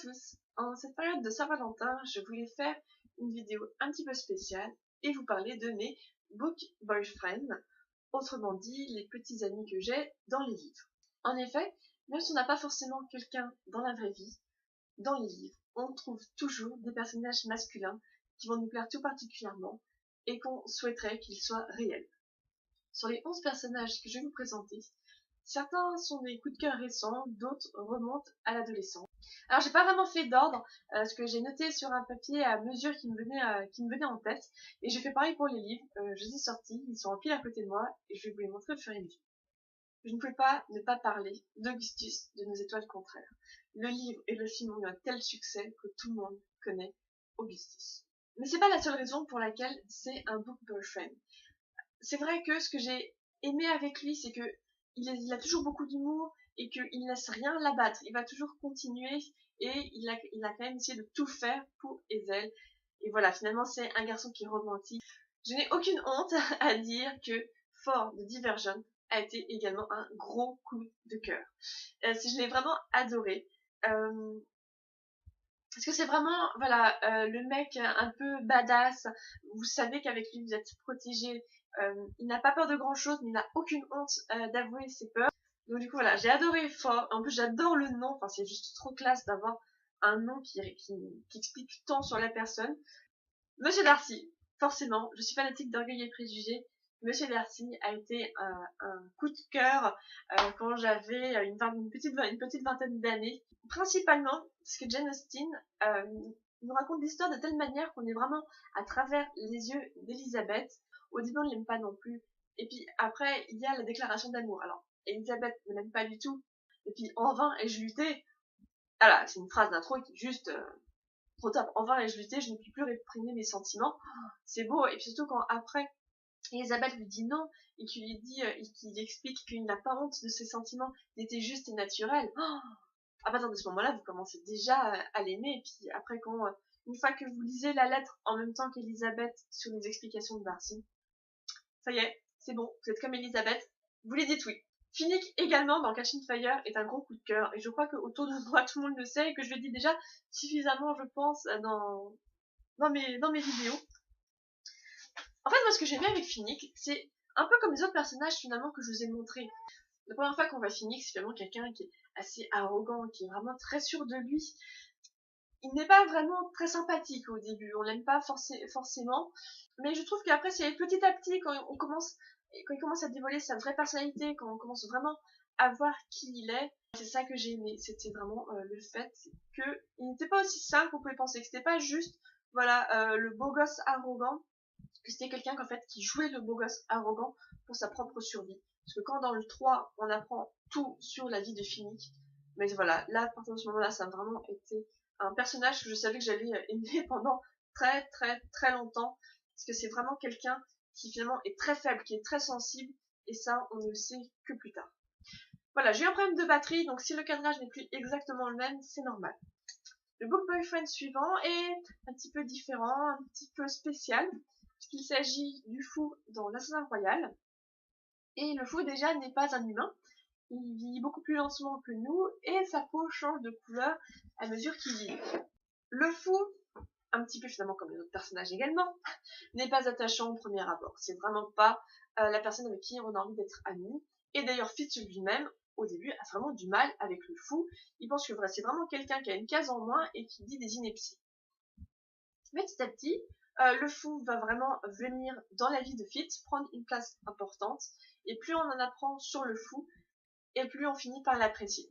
tous, en cette période de Saint-Valentin, je voulais faire une vidéo un petit peu spéciale et vous parler de mes book boyfriends, autrement dit les petits amis que j'ai dans les livres. En effet, même si on n'a pas forcément quelqu'un dans la vraie vie, dans les livres, on trouve toujours des personnages masculins qui vont nous plaire tout particulièrement et qu'on souhaiterait qu'ils soient réels. Sur les 11 personnages que je vais vous présenter, certains sont des coups de cœur récents, d'autres remontent à l'adolescence. Alors j'ai pas vraiment fait d'ordre, ce que j'ai noté sur un papier à mesure qui me venait en tête, et j'ai fait pareil pour les livres. Je les ai sortis, ils sont en pile à côté de moi, et je vais vous les montrer au fur et à mesure. Je ne pouvais pas ne pas parler d'Augustus de Nos étoiles contraires. Le livre et le film ont eu un tel succès que tout le monde connaît Augustus. Mais c'est pas la seule raison pour laquelle c'est un book boyfriend. C'est vrai que ce que j'ai aimé avec lui, c'est que il a toujours beaucoup d'humour et qu'il ne laisse rien l'abattre. Il va toujours continuer et il a quand même essayé de tout faire pour Hazel. Et voilà, finalement, c'est un garçon qui est romantique. Je n'ai aucune honte à dire que Ford de Divergent a été également un gros coup de cœur. Je l'ai vraiment adoré. Parce que c'est vraiment, voilà, le mec un peu badass. Vous savez qu'avec lui, vous êtes protégé. Il n'a pas peur de grand chose, mais il n'a aucune honte d'avouer ses peurs. Donc du coup, voilà, j'ai adoré Ford. En plus, j'adore le nom. Enfin, c'est juste trop classe d'avoir un nom qui explique tant sur la personne. Monsieur Darcy, forcément, je suis fanatique d'Orgueil et Préjugés. Monsieur Darcy a été un coup de cœur quand j'avais une petite vingtaine d'années. Principalement parce que Jane Austen nous raconte l'histoire de telle manière qu'on est vraiment à travers les yeux d'Elisabeth. Au début, on ne l'aime pas non plus. Et puis après, il y a la déclaration d'amour. Alors, Elisabeth ne l'aime pas du tout. Et puis, en vain ai-je lutté. Voilà, c'est une phrase d'intro qui est juste trop top. En vain ai-je lutté, je ne puis plus réprimer mes sentiments. C'est beau. Et puis surtout quand après, Elisabeth lui dit non et qu'il lui dit, qu'il explique qu'il n'a pas honte de ses sentiments, il était juste et naturel. À partir de ce moment-là, vous commencez déjà à l'aimer. Et puis après, une fois que vous lisez la lettre en même temps qu'Elisabeth sur les explications de Darcy, ça y est, c'est bon, vous êtes comme Elisabeth, vous lui dites oui. Finnick également dans Catching Fire est un gros coup de cœur et je crois qu'autour de moi tout le monde le sait et que je le dis déjà suffisamment, je pense, dans mes vidéos. En fait, moi ce que j'aime bien avec Finnick, c'est un peu comme les autres personnages finalement que je vous ai montrés. La première fois qu'on voit Finnick, c'est finalement quelqu'un qui est assez arrogant, qui est vraiment très sûr de lui. Il n'est pas vraiment très sympathique au début, on l'aime pas forcément, mais je trouve qu'après c'est petit à petit quand il commence à dévoiler sa vraie personnalité, quand on commence vraiment à voir qui il est, c'est ça que j'ai aimé, c'était vraiment le fait qu'il n'était pas aussi simple qu'on pouvait penser, que c'était pas juste voilà le beau gosse arrogant, que c'était quelqu'un qui jouait le beau gosse arrogant pour sa propre survie. Parce que quand dans le 3 on apprend tout sur la vie de Finnick, mais voilà, là à partir de ce moment-là ça a vraiment été un personnage que je savais que j'allais aimer pendant très très très longtemps, parce que c'est vraiment quelqu'un qui finalement est très faible, qui est très sensible, et ça on ne le sait que plus tard. Voilà, j'ai eu un problème de batterie, donc si le cadrage n'est plus exactement le même, c'est normal. Le book boyfriend suivant est un petit peu différent, un petit peu spécial, puisqu'il s'agit du fou dans l'Assassin Royal. Et le fou déjà n'est pas un humain, il vit beaucoup plus lentement que nous et sa peau change de couleur à mesure qu'il vit. Le fou, un petit peu finalement comme les autres personnages également, n'est pas attachant au premier abord. C'est vraiment pas la personne avec qui on a envie d'être ami. Et d'ailleurs Fitz lui-même, au début, a vraiment du mal avec le fou. Il pense que c'est vraiment quelqu'un qui a une case en moins et qui dit des inepties. Mais petit à petit, le fou va vraiment venir dans la vie de Fitz, prendre une place importante. Et plus on en apprend sur le fou, et plus on finit par l'apprécier.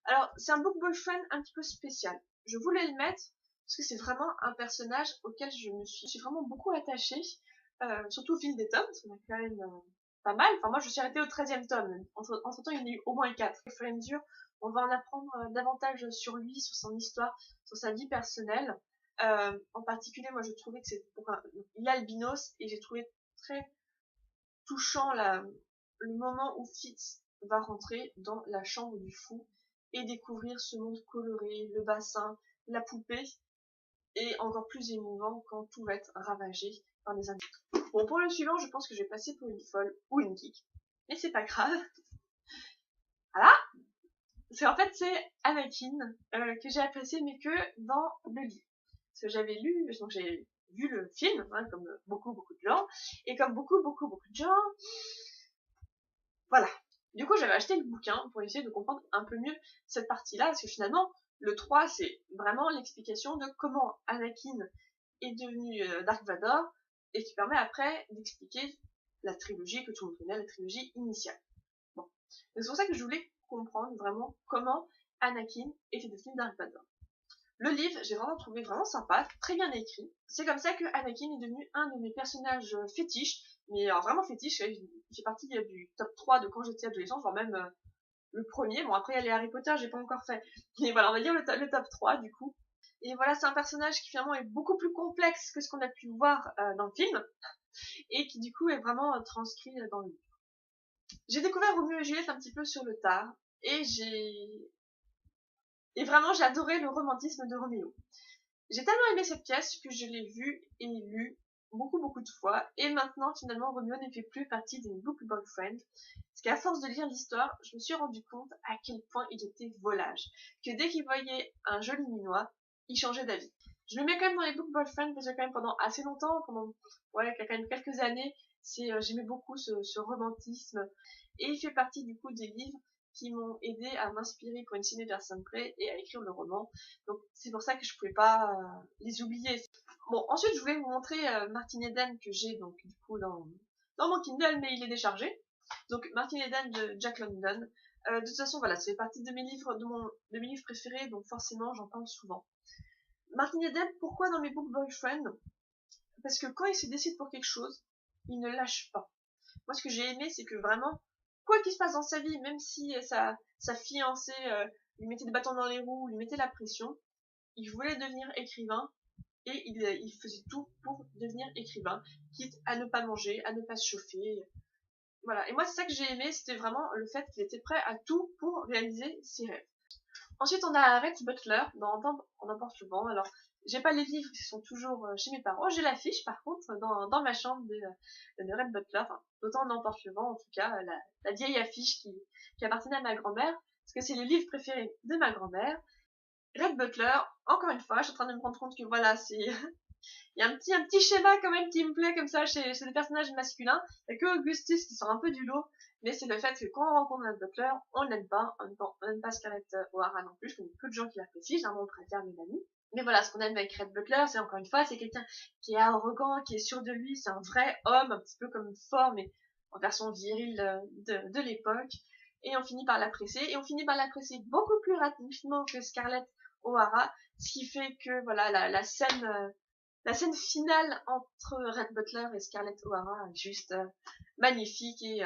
Alors, c'est un book boyfriend un petit peu spécial. Je voulais le mettre parce que c'est vraiment un personnage auquel je me suis vraiment beaucoup attachée, surtout au fil des tomes, parce qu'on a quand même pas mal. Enfin, moi, je suis arrêtée au 13e tome. Entre temps, il y en a eu au moins 4. Au fur et à mesure, on va en apprendre davantage sur lui, sur son histoire, sur sa vie personnelle. En particulier, moi, je trouvais que il est albinos, et j'ai trouvé très touchant le moment où Fitz va rentrer dans la chambre du fou et découvrir ce monde coloré, le bassin, la poupée, et encore plus émouvant quand tout va être ravagé par des individus. Bon, pour le suivant, je pense que je vais passer pour une folle ou une geek, mais c'est pas grave. Voilà. c'est en fait c'est Anakin que j'ai apprécié mais que dans le livre. Parce que j'avais lu, donc j'ai vu le film, hein, comme beaucoup de gens, et comme beaucoup de gens, voilà. Du coup, j'avais acheté le bouquin pour essayer de comprendre un peu mieux cette partie-là, parce que finalement, le 3, c'est vraiment l'explication de comment Anakin est devenu Dark Vador, et qui permet après d'expliquer la trilogie que tout le monde connaît, la trilogie initiale. Bon. Donc c'est pour ça que je voulais comprendre vraiment comment Anakin était devenu Dark Vador. Le livre, j'ai vraiment trouvé vraiment sympa, très bien écrit. C'est comme ça que Anakin est devenu un de mes personnages fétiches, mais alors vraiment fétiche, il fait partie du top 3 de quand j'étais adolescente, voire même le premier. Bon, après il y a les Harry Potter, j'ai pas encore fait. Mais voilà, on va dire le top 3 du coup. Et voilà, c'est un personnage qui finalement est beaucoup plus complexe que ce qu'on a pu voir dans le film, et qui du coup est vraiment transcrit dans le livre. J'ai découvert Roméo et Juliette un petit peu sur le tard, et vraiment j'ai adoré le romantisme de Roméo. J'ai tellement aimé cette pièce que je l'ai vue et lue beaucoup de fois, et maintenant finalement Roméo ne fait plus partie des book boyfriend, parce qu'à force de lire l'histoire, je me suis rendu compte à quel point il était volage, que dès qu'il voyait un joli minois, il changeait d'avis. Je le mets quand même dans les book boyfriend parce que quand même pendant assez longtemps, ouais, quand même quelques années, j'aimais beaucoup ce romantisme, et il fait partie du coup des livres qui m'ont aidé à m'inspirer pour une ciné-personne près et à écrire le roman. Donc c'est pour ça que je pouvais pas les oublier. Bon, ensuite je voulais vous montrer Martin Eden que j'ai donc du coup dans mon Kindle, mais il est déchargé. Donc Martin Eden de Jack London. De toute façon, voilà, ça fait partie de mes livres, de mes livres préférés, donc forcément j'en parle souvent. Martin Eden, pourquoi dans mes book boyfriend? Parce que quand il se décide pour quelque chose, il ne lâche pas. Moi, ce que j'ai aimé, c'est que vraiment, quoi qu'il se passe dans sa vie, même si sa fiancée lui mettait des bâtons dans les roues, lui mettait la pression, il voulait devenir écrivain et il faisait tout pour devenir écrivain, quitte à ne pas manger, à ne pas se chauffer. Voilà. Et moi, c'est ça que j'ai aimé, c'était vraiment le fait qu'il était prêt à tout pour réaliser ses rêves. Ensuite, on a Rhett Butler dans On emporte le vent. Alors, j'ai pas les livres qui sont toujours chez mes parents. J'ai l'affiche, par contre, dans ma chambre de Rhett Butler. Enfin, d'autant On emporte le vent, en tout cas, la vieille affiche qui appartenait à ma grand-mère, parce que c'est le livre préféré de ma grand-mère. Rhett Butler, encore une fois, je suis en train de me rendre compte que voilà, il y a un petit schéma quand même qui me plaît comme ça chez les personnages masculins. Il n'y a que Augustus qui sort un peu du lot, mais c'est le fait que quand on rencontre Rhett Butler, on l'aime pas, on n'aime pas Scarlett O'Hara non plus. Je connais peu de gens qui l'apprécient, généralement on préfère mes amis. Mais voilà, ce qu'on aime avec Rhett Butler, c'est encore une fois, c'est quelqu'un qui est arrogant, qui est sûr de lui, c'est un vrai homme, un petit peu comme Thor, mais en version virile de l'époque. Et on finit par l'apprécier, et on finit par l'apprécier beaucoup plus rapidement que Scarlett O'Hara, ce qui fait que voilà, la scène finale entre Rhett Butler et Scarlett O'Hara est juste magnifique et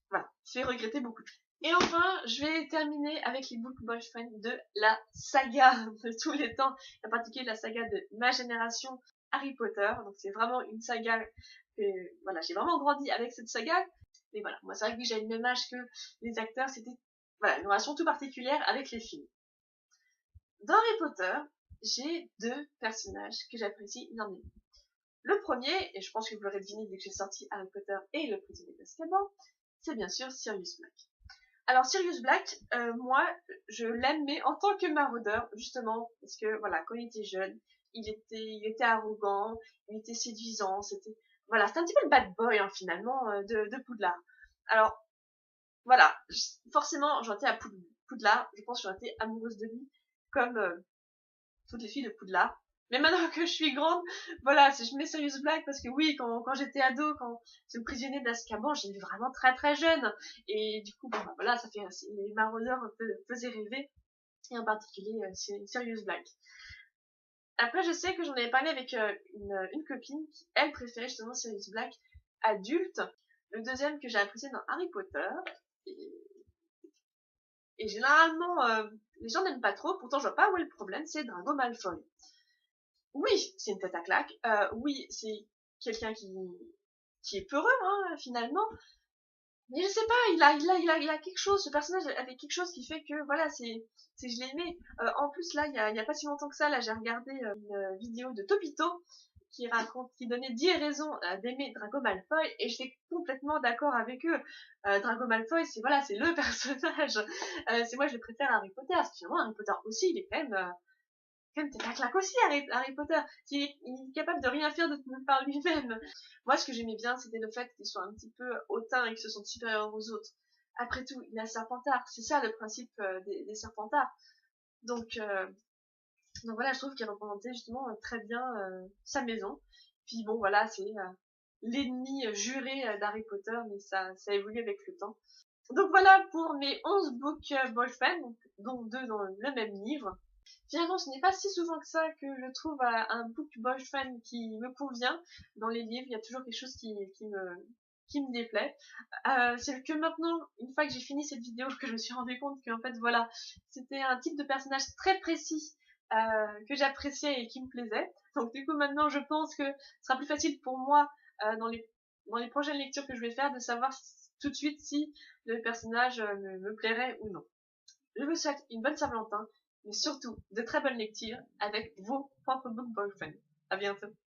voilà, fait regretter beaucoup. Et enfin, je vais terminer avec les book boyfriend de la saga de tous les temps, en particulier la saga de ma génération Harry Potter. Donc c'est vraiment une saga que voilà, j'ai vraiment grandi avec cette saga. Mais voilà, moi c'est vrai que j'ai le même âge que les acteurs, c'était voilà, une relation tout particulière avec les films. Dans Harry Potter, j'ai deux personnages que j'apprécie énormément. Le premier, et je pense que vous l'aurez deviné dès que j'ai sorti Harry Potter et le prisonnier d'Azkaban, c'est bien sûr Sirius Black. Alors Sirius Black, moi, je l'aime, mais en tant que maraudeur, justement, parce que voilà, quand il était jeune, il était arrogant, il était séduisant, c'était un petit peu le bad boy hein, finalement de Poudlard. Alors voilà, forcément, j'en étais à Poudlard, je pense que j'en étais amoureuse de lui, comme toutes les filles de Poudlard. Mais maintenant que je suis grande, voilà, je mets Sirius Black parce que oui, quand j'étais ado, quand c'est le prisonnier d'Azkaban, j'ai vu vraiment très jeune. Et du coup, bon, bah, voilà, ça fait, les maraudeurs faisaient rêver. Et en particulier, Sirius Black. Après, je sais que j'en avais parlé avec une copine qui, elle, préférait justement Sirius Black adulte. Le deuxième que j'ai apprécié dans Harry Potter. Et généralement, les gens n'aiment pas trop, pourtant je vois pas où est le problème, c'est Drago Malfoy. Oui, c'est une tête à claque. Oui, c'est quelqu'un qui est peureux, hein, finalement. Mais je sais pas, il a quelque chose, ce personnage avait quelque chose qui fait que, voilà, je l'ai aimé. En plus, là, il y a pas si longtemps que ça, là, j'ai regardé une vidéo de Topito, qui donnaient 10 raisons d'aimer Draco Malfoy, et j'étais complètement d'accord avec eux. Draco Malfoy, c'est voilà, c'est le personnage. C'est moi je le préfère à Harry Potter, parce que finalement Harry Potter aussi, il est quand même tête à claque aussi, Harry Potter. Il est capable de rien faire de par lui-même. Moi, ce que j'aimais bien, c'était le fait qu'il soit un petit peu hautain et qu'il se sente supérieur aux autres. Après tout, il est Serpentard. C'est ça le principe des Serpentards. Donc, donc voilà, je trouve qu'il représentait justement très bien sa maison. Puis bon, voilà, c'est l'ennemi juré d'Harry Potter, mais ça évolue avec le temps. Donc voilà pour mes 11 books boyfriend, dont 2 dans le même livre. Finalement, ce n'est pas si souvent que ça que je trouve un book boyfriend qui me convient. Dans les livres, il y a toujours quelque chose qui me déplaît. C'est que maintenant, une fois que j'ai fini cette vidéo, que je me suis rendu compte qu'en fait, voilà, c'était un type de personnage très précis que j'appréciais et qui me plaisait. Donc du coup, maintenant, je pense que ce sera plus facile pour moi dans les prochaines lectures que je vais faire de savoir tout de suite si le personnage me plairait ou non. Je vous souhaite une bonne Saint-Valentin, mais surtout de très bonnes lectures avec vos propres book boyfriends. À bientôt.